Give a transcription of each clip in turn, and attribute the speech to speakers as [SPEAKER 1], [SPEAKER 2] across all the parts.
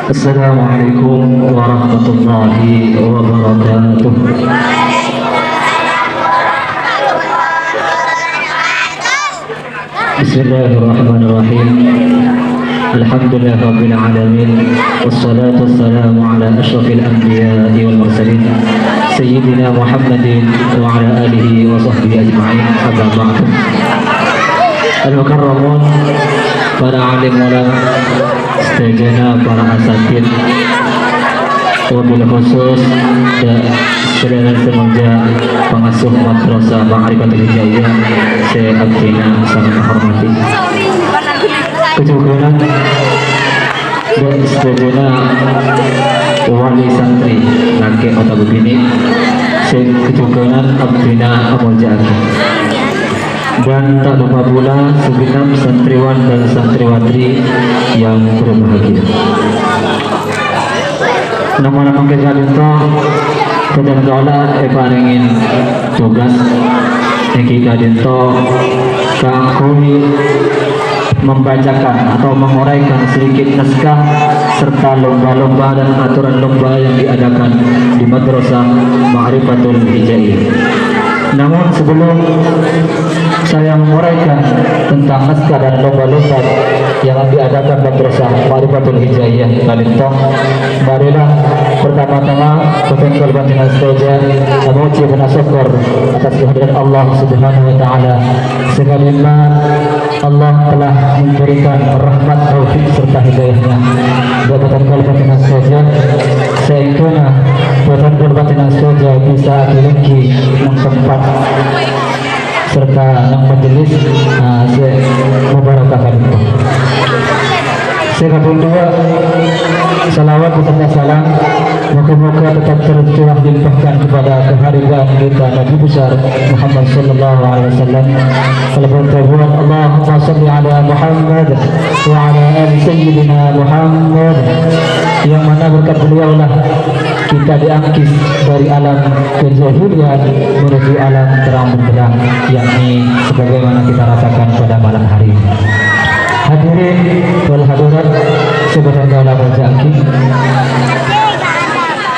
[SPEAKER 1] Assalamualaikum warahmatullahi wabarakatuh. Bismillahirrahmanirrahim. Alhamdulillah rabbil alamin. Wassalatu wassalamu ala asyrafil anbiya'i wal mursalin sayyidina Muhammadin wa ala alihi wa sahbihi ajma'in. Amma ba'du. Al-mukarramun, para alim ulama, sejana para asatid, wabil khusus dan sedang semoga pengasuh madrasah Ma'rifatul Hijaiyah saya abdina sangat menghormati kejujuran dan sejana wali santri laki kota begini saya kejujuran abdina amuljaaki dan tak lupa pula segenap santriwan dan santriwatri yang berbahagia. Nama-nama kita itu sedang doa paringin tugas kita itu kami membacakan atau menguraikan sedikit naskah serta lomba-lomba dan aturan lomba yang diadakan di Madrasah Ma'rifatul Hijaiyah. Namun sebelum saya menguraikan tentang naskah dan lomba-lomba yang diadakan Madrasah Ma'rifatul Hijaiyah Balintoh, marilah pertama-tama bertengkar batin saja memuji dan syukur atas kehadiran Allah Subhanahu wa taala, sebagaimana Allah telah memberikan rahmat taufik serta hidayahnya. Bertengkar batin saja sehingga bertengkar batin saja bisa dilengki tempat serta yang majelis mubarakah itu. Saya kedua salawat beserta salam moga-moga tetap tercurah dilimpahkan kepada keharibaan kita Nabi besar Muhammad sallallahu alaihi wasallam. Alhamdulillah, Allahumma shalli ala Muhammad wa ala ali sayyidina Muhammad, yang mana berkat beliau lah kita diangkis dari alam kejahilian menuju alam terang benderang, yakni sebagaimana kita rasakan pada malam hari ini. Hadirin wal hadirat sebenarnya ulama jaki,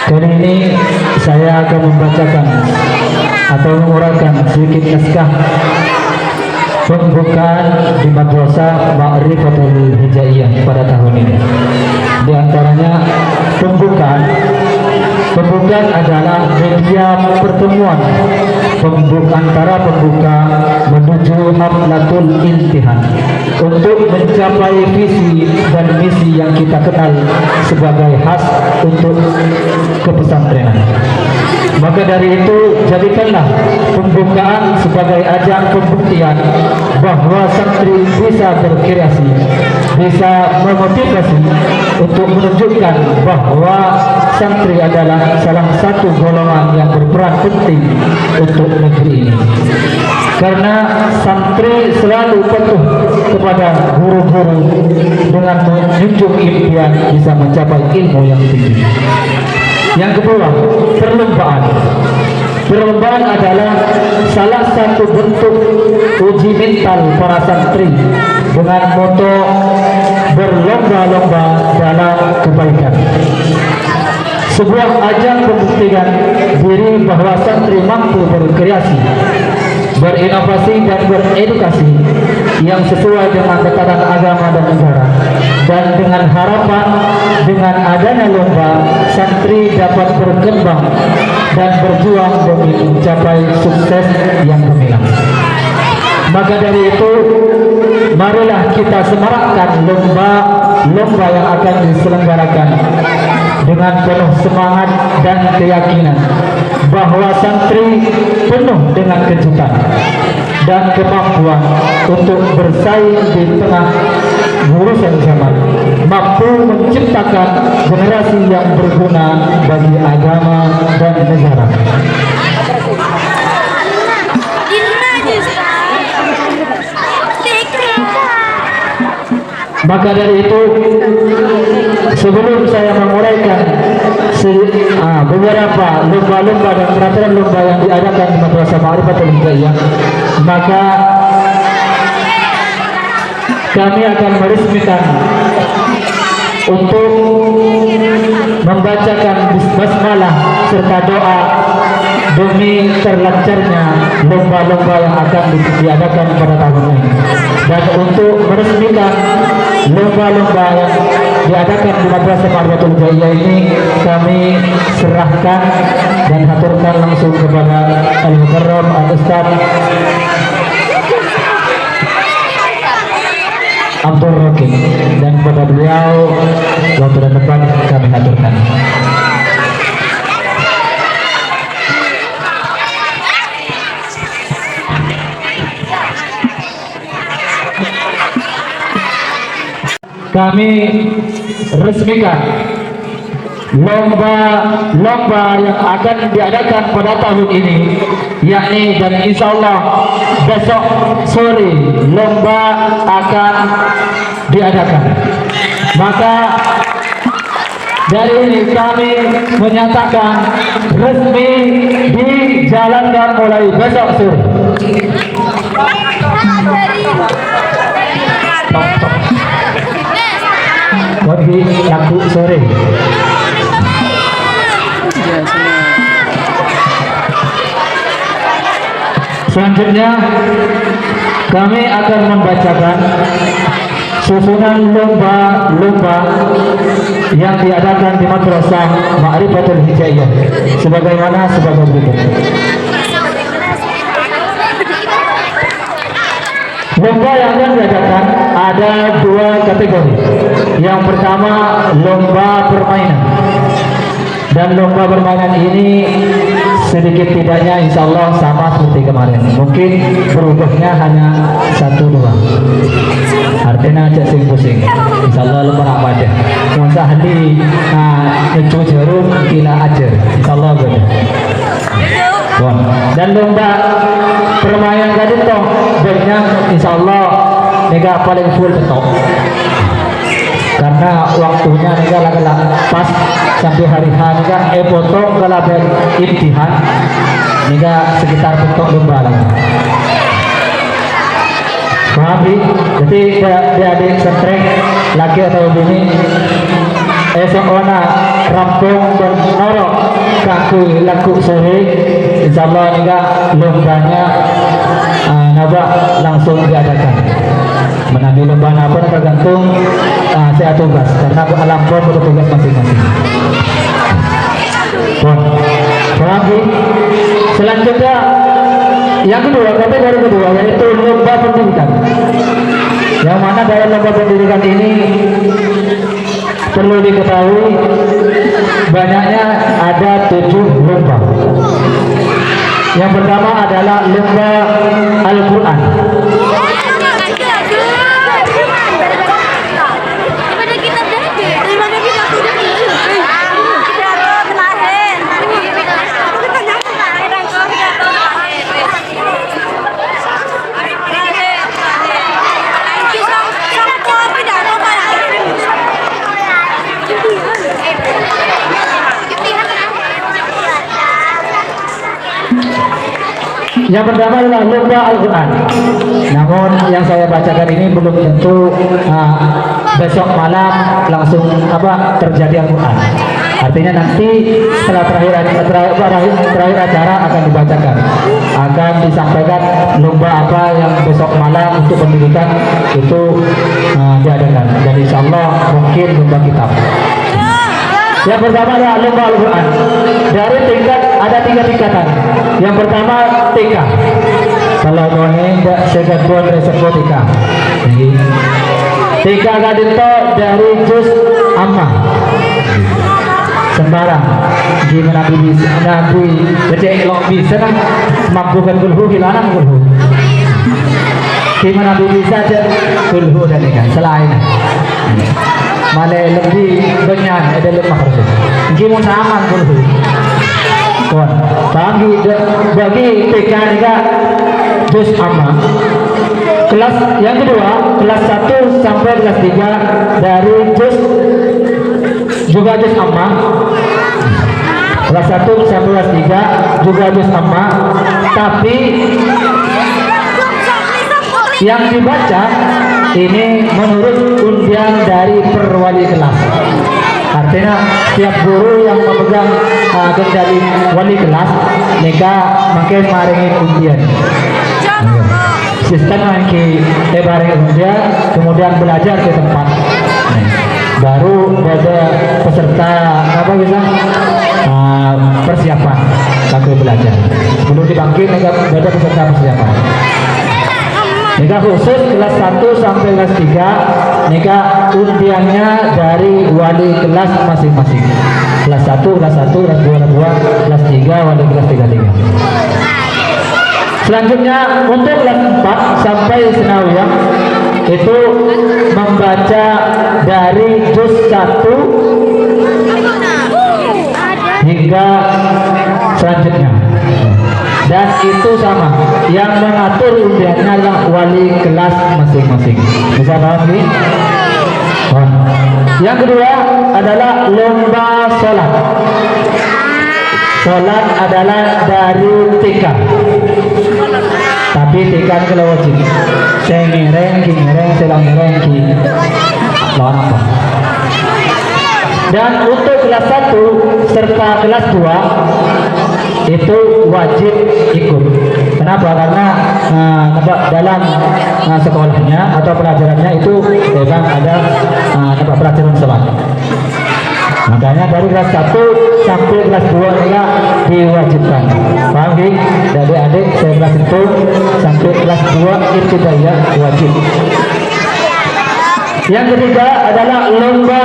[SPEAKER 1] kali ini saya akan membacakan atau menguraikan sedikit naskah pembukaan di Madrasah Ma'rifatul Hijaiyah pada tahun ini. Di antaranya pembukaan adalah media pertemuan antara pembuka menuju haflatul intihan untuk mencapai visi dan misi yang kita kenal sebagai khas untuk kepesantrenan. Maka dari itu jadikanlah pembukaan sebagai ajang pembuktian bahwa santri bisa berkreasi, bisa memotivasi untuk menunjukkan bahwa santri adalah salah satu golongan yang berperan penting untuk negeri ini. Karena santri selalu patuh kepada guru-guru dengan menunjuk impian bisa mencapai ilmu yang tinggi. Yang kedua, perlombaan adalah salah satu bentuk uji mental para santri dengan moto berlomba-lomba dalam kebaikan. Sebuah ajang pembuktian diri bahwa santri mampu berkreasi, berinovasi dan beredukasi yang sesuai dengan tatanan agama dan negara. Dan dengan harapan dengan adanya lomba, santri dapat berkembang dan berjuang demi mencapai sukses yang gemilang. Maka dari itu, marilah kita semarakkan lomba yang akan diselenggarakan dengan penuh semangat dan keyakinan bahwa santri penuh dengan kejutan dan kemampuan untuk bersaing di tengah urusan zaman, mampu menciptakan generasi yang berguna bagi agama dan negara. Maka dari itu, sebelum saya menguraikan beberapa lomba-lomba dan peraturan lomba yang diadakan di Madrasah Ma'rifatul Hijaiyah, maka kami akan meresmikan untuk membacakan basmalah serta doa demi terlancarnya lomba-lomba yang akan diadakan pada tahun ini. Dan untuk meresmikan lomba-lomba yang diadakan di Madrasah Ma'rifatul Hidaayah ini, kami serahkan dan haturkan langsung kepada Al-Mukarram Al-Ustaz Abdul Rokim, dan kepada beliau waktu dan depan kami haturkan. Kami resmikan lomba yang akan diadakan pada tahun ini, yakni, dan insya Allah besok sore lomba akan diadakan. Maka dari ini kami menyatakan resmi dijalankan mulai besok sore. Bagi laku sore. Selanjutnya kami akan membacakan susunan lomba-lomba yang diadakan di Madrasah Ma'rifatul Hidaayah sebagaimana sebagai berikut. Lomba yang akan diadakan ada dua kategori. Yang pertama lomba permainan, dan lomba permainan ini sedikit tidaknya insya Allah sama seperti kemarin. Mungkin berubahnya hanya 1-2. Artinya aja sing pusing. Insya Allah lomba apa aja. Masa handi ngecu jarum kila aja. Insya Allah beda. Dan lomba permainan tadi toh banyak insya Allah nega paling full betok. Karena waktunya nega lagi pas sampai hari H nega foto kalau ada imtihan nega sekitar betok lomba lagi. Pahami? Jadi adik setrek laki atau bini esok ona rampung dan norok kaku laku sore insya Allah nega lombanya nabak langsung diadakan. Menambil lomba apa tergantung saya tugas, karena alam pun bertugas masing-masing. Pahami? Selanjutnya yang kedua, kategori kedua yaitu lomba pendidikan. Yang mana dalam lomba pendidikan ini perlu diketahui banyaknya ada 7 lomba. Yang pertama adalah lomba Al-Quran. Yang pertama adalah lomba Al-Quran. Namun yang saya bacakan ini belum tentu besok malam langsung terjadi Al-Quran. Artinya nanti setelah terakhir acara akan dibacakan, akan disampaikan lomba apa yang besok malam untuk pendidikan itu diadakan. Jadi insya Allah mungkin lomba kitab. Yang pertama adalah lomba Al-Quran. Dari tingkat ada 3 tingkatan. Yang pertama TK. Kalau mau tidak sekedar resepsi TK. TK gadito dari juz amma. Sembarang. Gimana bisa nabi jadi lo bisa kan mampukan kulhu hilangan kulhu. Gimana bisa aja kulhu dan ikan selain. Malah lebih banyak ada lemah harus. Gimana sama kulhu. Bagi TK juga juz amma. Kelas yang kedua, kelas 1 sampai kelas 3 dari juz juga juz amma. Kelas 1 sampai kelas 3 juga juz amma, tapi yang dibaca ini menurut undian dari perwali kelas. Artinya setiap guru yang memegang kendali wali kelas mereka makin maringin undian. Sistem yang bareng undian kemudian belajar ke tempat. Baru ada peserta apa bisa persiapan sampai belajar. Sebelum dibangkit mereka ada peserta persiapan. Nika khusus kelas 1 sampai kelas 3 nika undiannya dari wali kelas masing-masing. Kelas 1, kelas 1, kelas 2, kelas 3, wali kelas 3. Selanjutnya untuk kelas 4 sampai senawiyah itu membaca dari juz 1 hingga selanjutnya. Dan itu sama, yang mengatur undiannya adalah wali kelas masing-masing. Bisa paham ini? Yang kedua adalah lomba sholat. Sholat adalah dari TK, tapi TK kalau wajib. Sengereng, selang ngereng, lawan apa? Dan untuk kelas 1 serta kelas 2 itu wajib ikut. Kenapa? Karena dalam sekolahnya atau pelajarannya itu memang ada pelajaran sholat. Makanya dari kelas 1 sampai kelas 2 inilah diwajibkan. Paham gak? Dari adik saya kelas 1 sampai kelas 2 ibtidaiyah wajib. Yang ketiga adalah lomba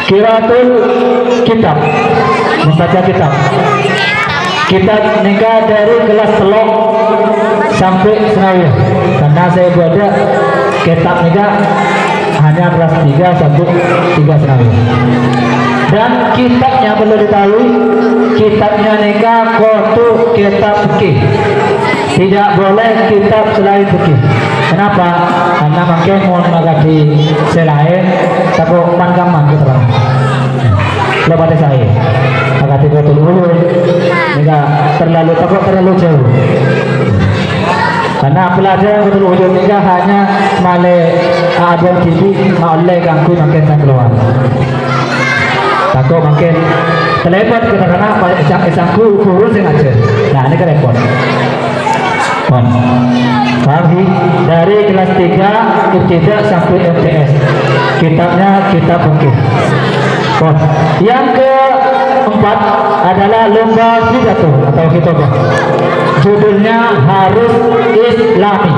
[SPEAKER 1] qiraatul kitab, membaca kitab. Kitab nikah dari kelas telok sampai senawiyah. Karena saya buat kitab nikah hanya kelas 3 sampai 3 senawiyah. Dan kitabnya perlu diketahui, kitabnya nikah kudu kitab fikih. Tidak boleh kitab selain fikih. Kenapa? Karena makin mau magadi selain takut mangaman gitu lah. Lepas saya, magadi betul dulu, enggak terlalu jauh. Karena pelajaran betul ujung nikah hanya male ada TV oleh ganggu makin tak keluar. Takut makin telepon kita karena esangku kurus sengaja. Nah ini kan repot. Pagi dari kelas 3 ibtidah sampai MTS. Kitabnya kitab fikih. Yang keempat adalah lomba pidato atau khutbah. Judulnya harus Islami.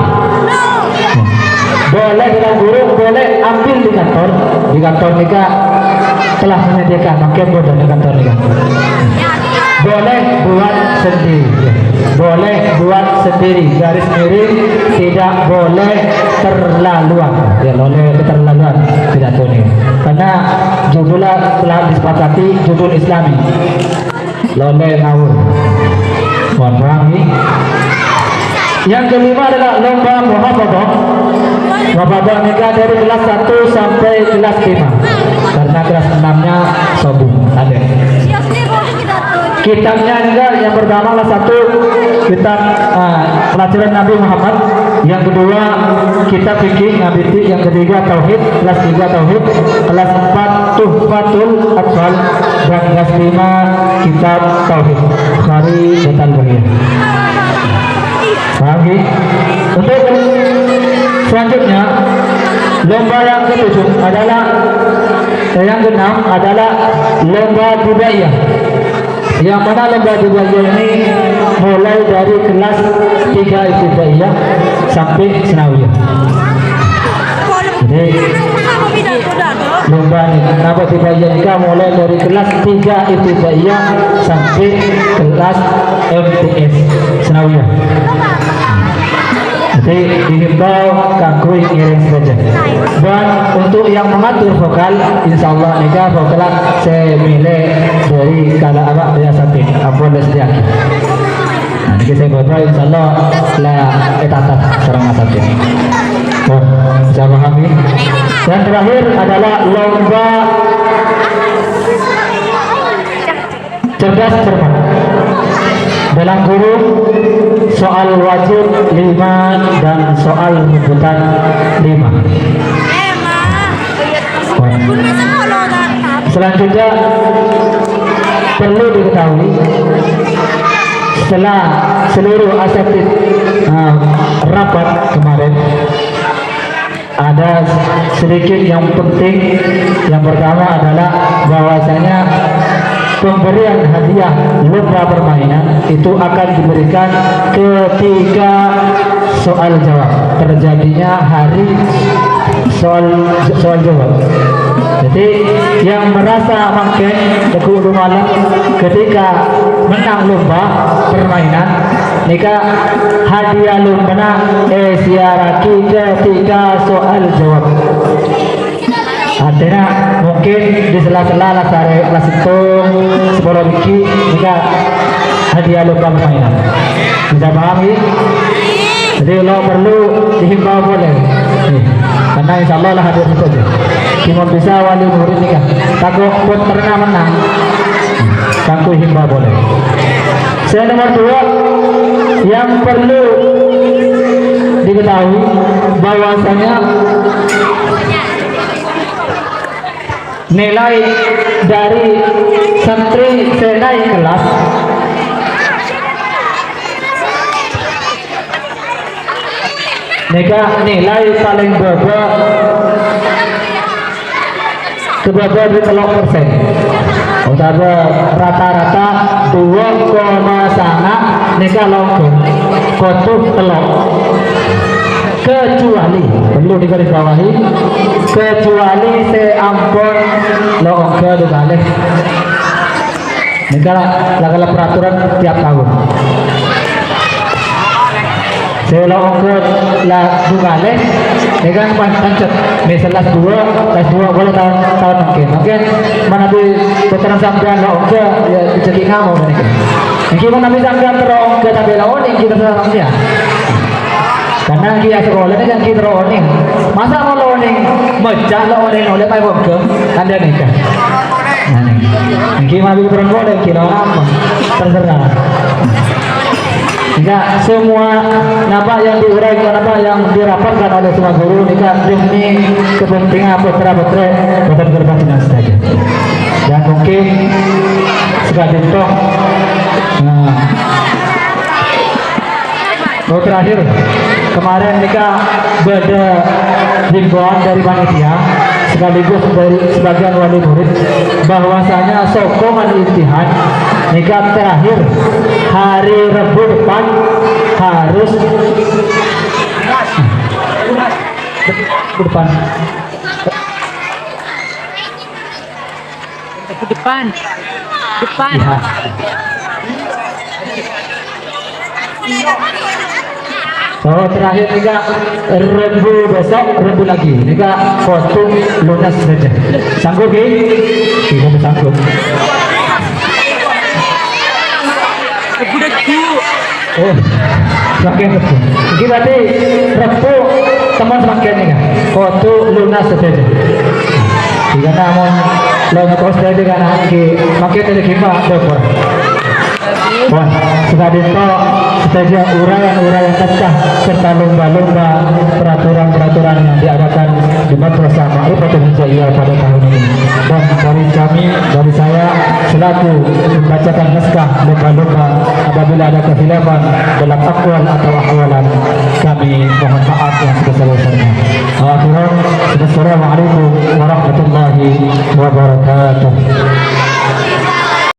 [SPEAKER 1] Boleh dengan guru, boleh ambil di kantor. Di kantor nikah telah menyediakan makin bodoh di kantor nikah. Boleh buat sendiri, boleh buat sendiri, garis miring, tidak boleh terlaluan. Ya, boleh keterlaluan pidato ini. Karena judulnya telah disepakati judul Islami. Boleh ngawur. Mohon paham ini. Yang kelima adalah lomba muhafadzah. Muhafadzah nikah dari kelas 1 sampai kelas 5. Karena kelas 6-nya sobung ada. Kitabnya juga yang pertama kelas 1 kitab pelajaran Nabi Muhammad, yang kedua kitab fikih Nabi, yang ketiga tauhid, kelas 3 tauhid, kelas 4 tuhfatul atfal, dan kelas 5 kitab tauhid Bukhari dan Al-Bukhari. Pagi untuk selanjutnya lomba yang ketujuh adalah yang keenam adalah lomba budaya. Yang mana lomba budaya ini mulai dari kelas 3 ibtidaiyah sampai senawiyah. Jadi lomba ini kenapa budaya ini mulai dari kelas 3 ibtidaiyah sampai kelas MTS senawiyah. Jadi dihimbau kanggo ngiring saja. Dan untuk yang mengatur vokal, insya Allah nikah vokal saya milih dari kala abak biasatin ampun sediaki. Nah, ini saya buat insya Allah lah etatat serang asatin. Oh, saya pahami. Dan terakhir adalah lomba cerdas cermat. dalam kurung soal wajib 5 dan soal rebutan 5. Selanjutnya perlu diketahui setelah seluruh asatid rapat kemarin, ada sedikit yang penting. Yang pertama adalah bahwasanya pemberian hadiah lomba permainan itu akan diberikan ketika soal jawab, terjadinya hari soal jawab. Jadi yang merasa makin teguh malam ketika menang lomba permainan, nika hadiah lomba siaraki ketika soal jawab. Artinya mungkin di sela-sela lasare kelas itu sepuluh biki nika hadiah lomba permainan. Bisa pahami? Jadi kalau perlu dihimbau boleh. Karena insya Allah lah hadir itu aja. Cuma bisa wali murid nih kan. Takut pun pernah menang. Kangku himbau boleh. Saya nomor 2 yang perlu diketahui bahwasanya nilai dari santri senai kelas nilai paling bawah ke bawah di 3%. Utama rata-rata 2,9 nika longkong kotuh telok, kecuali perlu digarisbawahi kecuali seampun longkong dibalik nika lagala peraturan tiap tahun. Saya ongkot lah dugale, dengan pancet, misalnya kelas 2 boleh tahun mungkin mana di putaran sampean lah ongkot ya jadi kamu mereka. Mungkin mana bisa sampean terus ongkot tapi lah oning kita serang dia. Karena dia sekolah ini kan kita oning, masa mau oning mecah lo oning oleh pai ongkot anda nikah. Nah nih, mungkin mana berang boleh kira apa terserah. Jika semua napa yang diuraikan, napa yang dirapatkan oleh semua guru demi kepentingan putra-putri Kota Gerbang saja. Dan mungkin sekali toh. Terakhir kemarin beda himbauan dari panitia sekaligus dari sebagian wali murid bahwasanya sokongan imtihan terakhir hari Rabu depan harus depan ya. Terakhir Rabu besok, Rabu lagi foto lunas saja. Sanggup tidak sanggup. Oh, semakin betul. Jadi berarti Rabu teman semakin nih kan? Foto lunas saja. Jika namun lo ngekos dari kan makin dari kita dapur. Wah, sudah saja uraian pecah serta lomba-lomba peraturan-peraturan yang diadakan di Madrasah Ma'rifatul Hijaiyah pada tahun ini. Dan dari saya selaku membacakan naskah lomba-lomba apabila ada kehilafan dalam akwal atau ahwalan, kami mohon maaf yang sebesar-besarnya. Assalamualaikum warahmatullahi